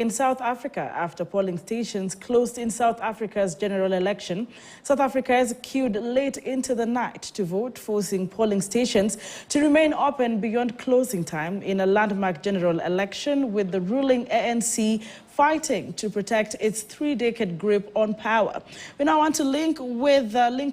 In South Africa, after polling stations closed in South Africa's general election, South Africa has queued late into the night to vote, forcing polling stations to remain open beyond closing time in a landmark general election, with the ruling ANC fighting to protect its three-decade grip on power. We now want to link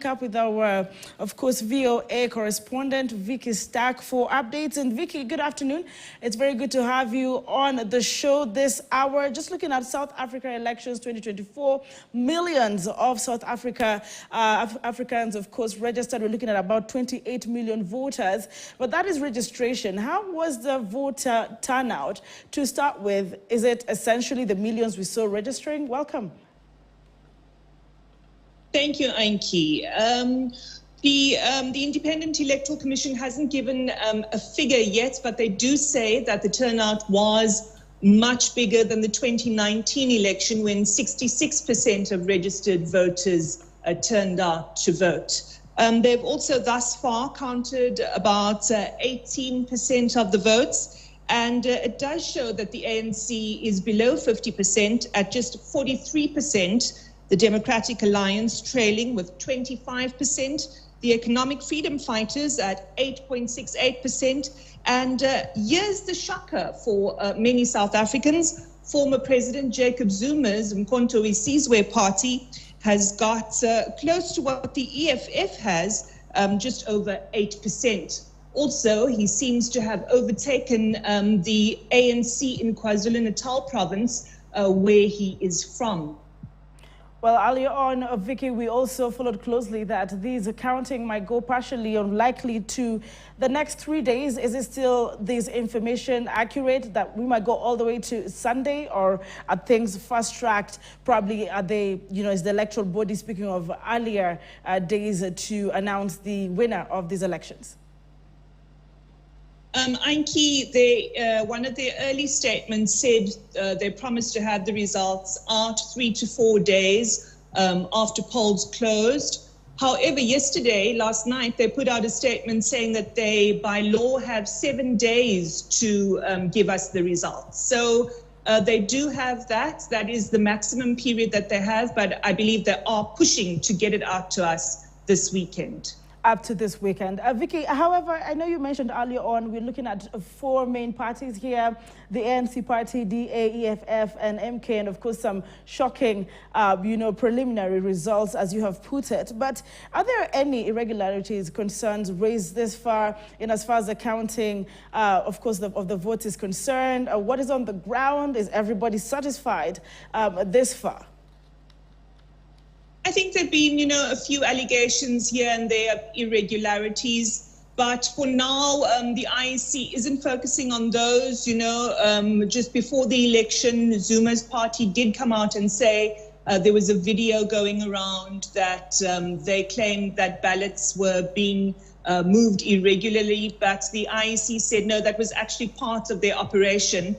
up with our, of course, VOA correspondent Vicky Stack for updates. And Vicky, good afternoon. It's very good to have you on the show this hour. Just looking at South Africa elections 2024, millions of South Africans, of course, registered. We're looking at about 28 million voters, but that is registration. How was the voter turnout to start with? Is it essentially the millions we saw registering? Welcome. Thank you, Anki. The Independent Electoral Commission hasn't given a figure yet, but they do say that the turnout was much bigger than the 2019 election, when 66% of registered voters turned out to vote. They've also thus far counted about 18% of the votes. And it does show that the ANC is below 50% at just 43%, the Democratic Alliance trailing with 25%, the Economic Freedom Fighters at 8.68%. And here's the shocker for many South Africans. Former President Jacob Zuma's Mkhonto we Sizwe party has got close to what the EFF has, just over 8%. Also, he seems to have overtaken the ANC in KwaZulu-Natal province, where he is from. Well, earlier on, Vicky, we also followed closely that these counting might go partially or likely to the next 3 days. Is it still this information accurate that we might go all the way to Sunday, or are things fast-tracked? Probably are they, is the electoral body speaking of earlier days to announce the winner of these elections? Anki, one of their early statements said they promised to have the results out 3 to 4 days after polls closed. However, last night, they put out a statement saying that they, by law, have 7 days to give us the results. So they do have that. That is the maximum period that they have, but I believe they are pushing to get it out to us this weekend. Up to this weekend. Vicky, however, I know you mentioned earlier on, we're looking at 4 main parties here: the ANC party, DA, EFF, and MK, and of course some shocking, preliminary results, as you have put it. But are there any irregularities, concerns raised this far in as far as the counting, of course, of the votes is concerned? What is on the ground? Is everybody satisfied this far? I think there have been, a few allegations here and there of irregularities, but for now, the IEC isn't focusing on those. Just before the election, Zuma's party did come out and say there was a video going around that they claimed that ballots were being moved irregularly, but the IEC said no, that was actually part of their operation.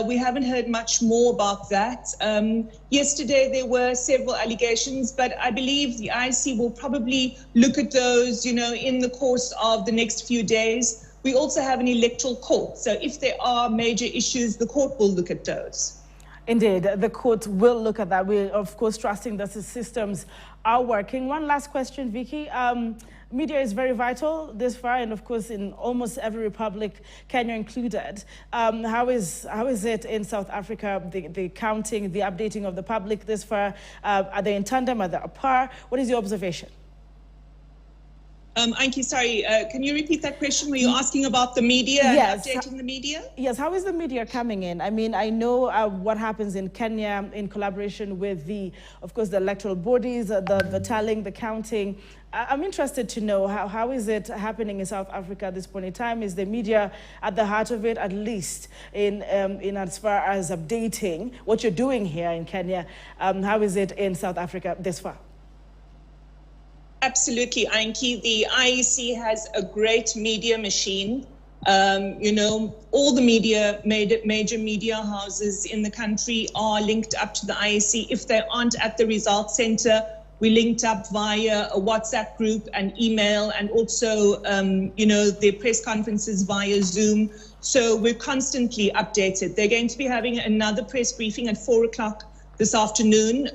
We haven't heard much more about that. Yesterday, there were several allegations, but I believe the IEC will probably look at those, in the course of the next few days. We also have an electoral court. So if there are major issues, the court will look at those. Indeed, the court will look at that. We're, of course, trusting that the systems are working. One last question, Vicky. Media is very vital this far, and of course in almost every republic, Kenya included. How is it in South Africa, the counting, the updating of the public this far? Are they in tandem? Are they apart? What is your observation? Anki, sorry, can you repeat that question? Were you asking about the media and updating the media? Yes, how is the media coming in? I mean, I know what happens in Kenya in collaboration with of course, the electoral bodies, the tallying, the counting. I'm interested to know how is it happening in South Africa at this point in time? Is the media at the heart of it, at least in as far as updating what you're doing here in Kenya? How is it in South Africa this far? Absolutely, Anki. The IEC has a great media machine. All the major media houses in the country are linked up to the IEC. If they aren't at the results center, we linked up via a WhatsApp group and email, and also, their press conferences via Zoom. So we're constantly updated. They're going to be having another press briefing at 4 o'clock this afternoon,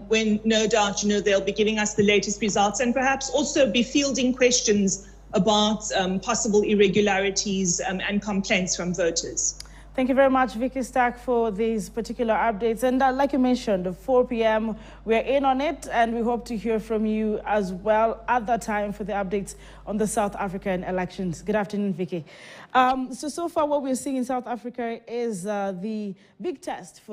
when no doubt, they'll be giving us the latest results and perhaps also be fielding questions about possible irregularities and complaints from voters. Thank you very much, Vicky Stack, for these particular updates. And like you mentioned, 4 p.m., we're in on it, and we hope to hear from you as well at that time for the updates on the South African elections. Good afternoon, Vicky. So far what we're seeing in South Africa is the big test for